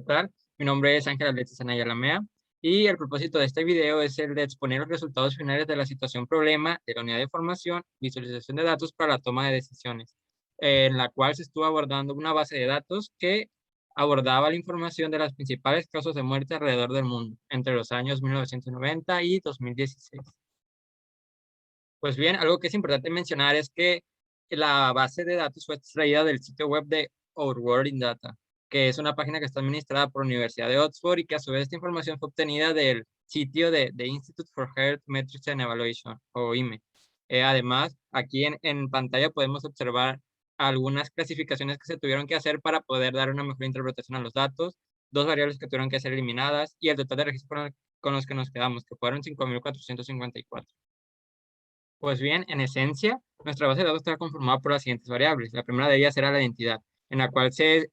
¿Qué tal? Mi nombre es Ángel Alexis Anaya Lamea y el propósito de este video es el de exponer los resultados finales de la situación problema de la unidad de formación y visualización de datos para la toma de decisiones, en la cual se estuvo abordando una base de datos que abordaba la información de las principales causas de muerte alrededor del mundo entre los años 1990 y 2016. Pues bien, algo que es importante mencionar es que la base de datos fue extraída del sitio web de Our World in Data, que es una página que está administrada por la Universidad de Oxford y que a su vez esta información fue obtenida del sitio de Institute for Health Metrics and Evaluation, o IME. Además, aquí en pantalla podemos observar algunas clasificaciones que se tuvieron que hacer para poder dar una mejor interpretación a los datos, dos variables que tuvieron que ser eliminadas y el total de registros con los que nos quedamos, que fueron 5.454. Pues bien, en esencia, nuestra base de datos está conformada por las siguientes variables. La primera de ellas era la identidad, en la cual se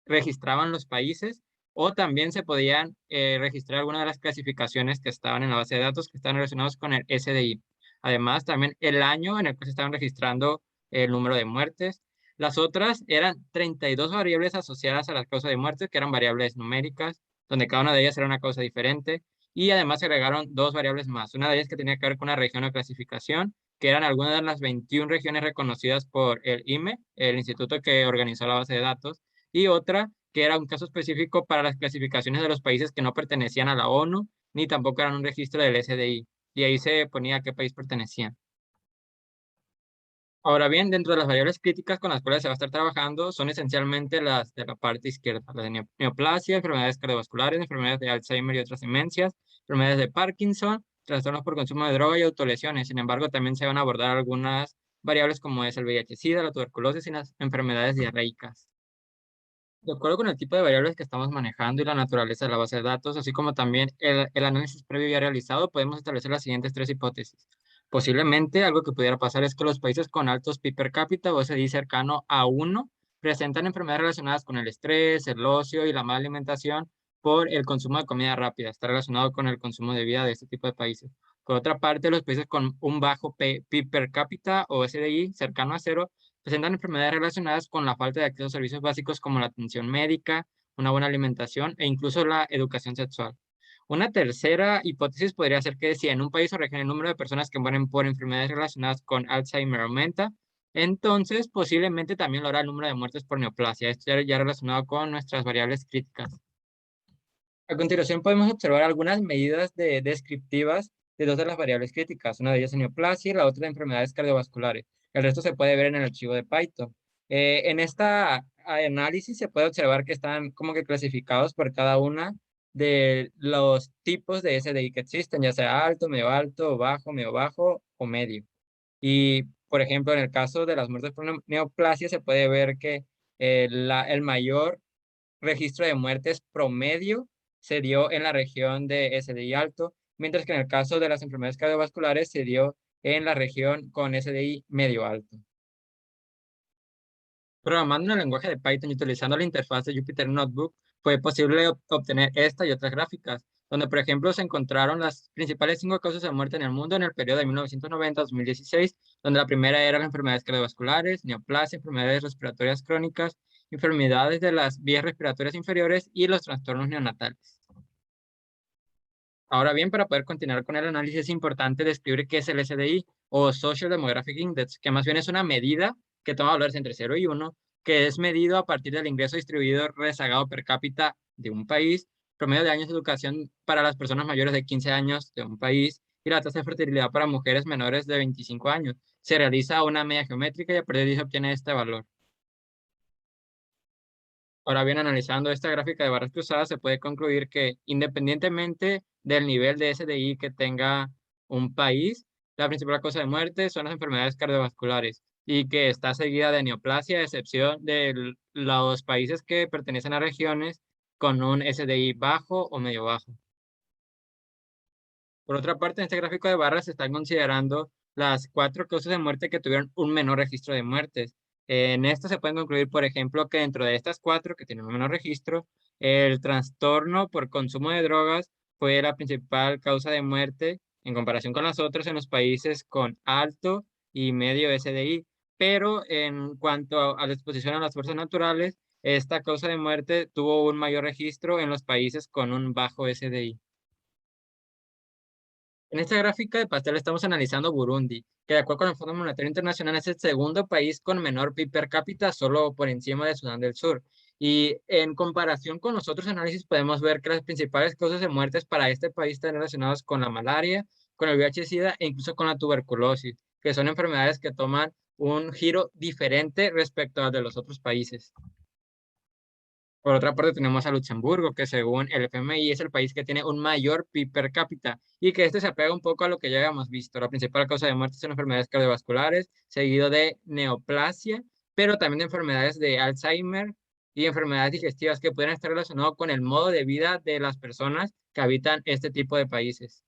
registraban los países o también se podían registrar algunas de las clasificaciones que estaban en la base de datos que están relacionados con el SDI. Además, también el año en el que se estaban registrando el número de muertes. Las otras eran 32 variables asociadas a la causa de muerte, que eran variables numéricas, donde cada una de ellas era una causa diferente. Y además se agregaron dos variables más. Una de ellas que tenía que ver con una región o clasificación, que eran algunas de las 21 regiones reconocidas por el IME, el instituto que organizó la base de datos, y otra que era un caso específico para las clasificaciones de los países que no pertenecían a la ONU, ni tampoco eran un registro del SDI. Y ahí se ponía a qué país pertenecían. Ahora bien, dentro de las variables críticas con las cuales se va a estar trabajando son esencialmente las de la parte izquierda, las de neoplasia, enfermedades cardiovasculares, enfermedades de Alzheimer y otras demencias, enfermedades de Parkinson, trastornos por consumo de droga y autolesiones. Sin embargo, también se van a abordar algunas variables como es el VIH-Sida, la tuberculosis y las enfermedades diarreicas. De acuerdo con el tipo de variables que estamos manejando y la naturaleza de la base de datos, así como también el análisis previo ya realizado, podemos establecer las siguientes tres hipótesis. Posiblemente algo que pudiera pasar es que los países con altos PIB per cápita o SDI cercano a 1 presentan enfermedades relacionadas con el estrés, el ocio y la mala alimentación por el consumo de comida rápida. Está relacionado con el consumo de vida de este tipo de países. Por otra parte, los países con un bajo PIB per cápita o SDI cercano a 0 presentan enfermedades relacionadas con la falta de acceso a servicios básicos como la atención médica, una buena alimentación e incluso la educación sexual. Una tercera hipótesis podría ser que si en un país o región el número de personas que mueren por enfermedades relacionadas con Alzheimer aumenta, entonces posiblemente también lo hará el número de muertes por neoplasia. Esto ya relacionado con nuestras variables críticas. A continuación podemos observar algunas medidas descriptivas de dos de las variables críticas. Una de ellas es neoplasia y la otra de enfermedades cardiovasculares. El resto se puede ver en el archivo de Python. En esta análisis se puede observar que están como que clasificados por cada una de los tipos de SDI que existen, ya sea alto, bajo, medio bajo o medio. Y, por ejemplo, en el caso de las muertes por neoplasia se puede ver que el mayor registro de muertes promedio se dio en la región de SDI alto, mientras que en el caso de las enfermedades cardiovasculares se dio en la región con SDI medio alto. Programando en el lenguaje de Python y utilizando la interfaz de Jupyter Notebook, fue posible obtener esta y otras gráficas, donde por ejemplo se encontraron las principales 5 causas de muerte en el mundo en el periodo de 1990 a 2016, donde la primera era las enfermedades cardiovasculares, neoplasia, enfermedades respiratorias crónicas, enfermedades de las vías respiratorias inferiores y los trastornos neonatales. Ahora bien, para poder continuar con el análisis es importante describir qué es el SDI o Social Demographic Index, que más bien es una medida que toma valores entre 0 y 1, que es medido a partir del ingreso distribuido rezagado per cápita de un país, promedio de años de educación para las personas mayores de 15 años de un país y la tasa de fertilidad para mujeres menores de 25 años. Se realiza una media geométrica y a partir de ahí se obtiene este valor. Ahora bien, analizando esta gráfica de barras cruzadas, se puede concluir que independientemente del nivel de SDI que tenga un país, la principal causa de muerte son las enfermedades cardiovasculares y que está seguida de neoplasia, a excepción de los países que pertenecen a regiones con un SDI bajo o medio bajo. Por otra parte, en este gráfico de barras se están considerando las 4 causas de muerte que tuvieron un menor registro de muertes. En esto se pueden concluir, por ejemplo, que dentro de estas 4 que tienen un menor registro, el trastorno por consumo de drogas fue la principal causa de muerte en comparación con las otras en los países con alto y medio SDI. Pero en cuanto a la exposición a las fuerzas naturales, esta causa de muerte tuvo un mayor registro en los países con un bajo SDI. En esta gráfica de pastel estamos analizando Burundi, que de acuerdo con el Fondo Monetario Internacional es el segundo país con menor PIB per cápita, solo por encima de Sudán del Sur. Y en comparación con los otros análisis podemos ver que las principales causas de muertes para este país están relacionadas con la malaria, con el VIH-Sida e incluso con la tuberculosis, que son enfermedades que toman un giro diferente respecto a de los otros países. Por otra parte, tenemos a Luxemburgo, que según el FMI es el país que tiene un mayor PIB per cápita y que este se apega un poco a lo que ya habíamos visto. La principal causa de muerte son enfermedades cardiovasculares, seguido de neoplasia, pero también de enfermedades de Alzheimer y enfermedades digestivas que pueden estar relacionadas con el modo de vida de las personas que habitan este tipo de países.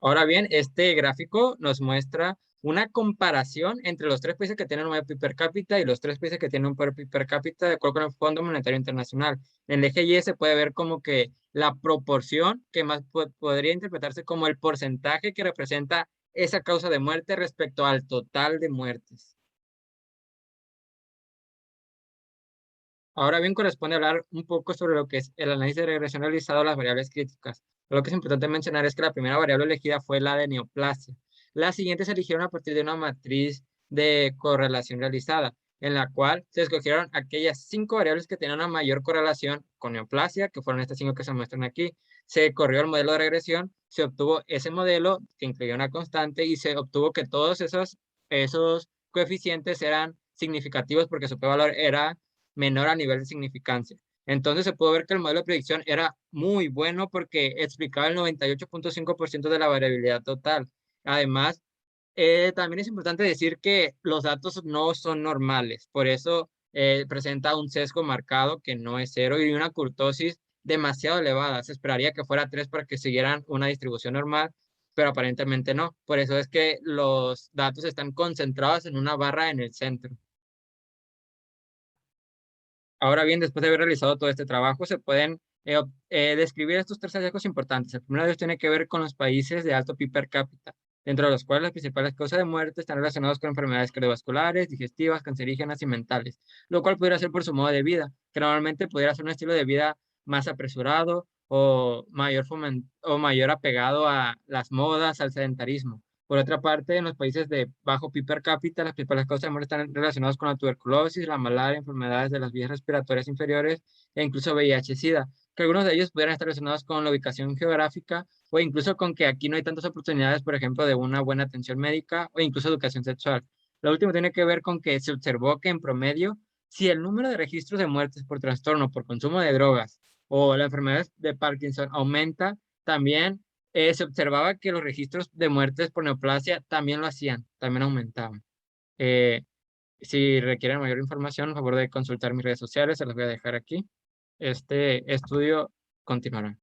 Ahora bien, este gráfico nos muestra una comparación entre los tres países que tienen un mayor PIB per cápita y los tres países que tienen un peor PIB per cápita de acuerdo con el Fondo Monetario Internacional. En el eje Y se puede ver como que la proporción que más podría interpretarse como el porcentaje que representa esa causa de muerte respecto al total de muertes. Ahora bien, corresponde hablar un poco sobre lo que es el análisis de regresión realizado a las variables críticas. Lo que es importante mencionar es que la primera variable elegida fue la de neoplasia. Las siguientes se eligieron a partir de una matriz de correlación realizada, en la cual se escogieron aquellas 5 variables que tenían una mayor correlación con neoplasia, que fueron estas 5 que se muestran aquí. Se corrió el modelo de regresión, se obtuvo ese modelo que incluía una constante y se obtuvo que todos esos coeficientes eran significativos porque su p-valor era menor a nivel de significancia. Entonces se pudo ver que el modelo de predicción era muy bueno porque explicaba el 98.5% de la variabilidad total. Además, también es importante decir que los datos no son normales, por eso presenta un sesgo marcado que no es cero y una kurtosis demasiado elevada. Se esperaría que fuera 3 para que siguieran una distribución normal, pero aparentemente no. Por eso es que los datos están concentrados en una barra en el centro. Ahora bien, después de haber realizado todo este trabajo, se pueden describir estos tres hallazgos importantes. El primero de ellos tiene que ver con los países de alto PIB per cápita, dentro de los cuales las principales causas de muerte están relacionadas con enfermedades cardiovasculares, digestivas, cancerígenas y mentales, lo cual pudiera ser por su modo de vida, que normalmente pudiera ser un estilo de vida más apresurado o mayor apegado a las modas, al sedentarismo. Por otra parte, en los países de bajo PIB per cápita, las principales causas de muerte están relacionadas con la tuberculosis, la malaria, enfermedades de las vías respiratorias inferiores e incluso VIH-Sida, que algunos de ellos pudieran estar relacionados con la ubicación geográfica o incluso con que aquí no hay tantas oportunidades, por ejemplo, de una buena atención médica o incluso educación sexual. Lo último tiene que ver con que se observó que en promedio, si el número de registros de muertes por trastorno por consumo de drogas o la enfermedad de Parkinson aumenta, también se observaba que los registros de muertes por neoplasia también lo hacían, también aumentaban. Eh, si requieren mayor información, por favor de consultar mis redes sociales, se las voy a dejar aquí. Este estudio continuará.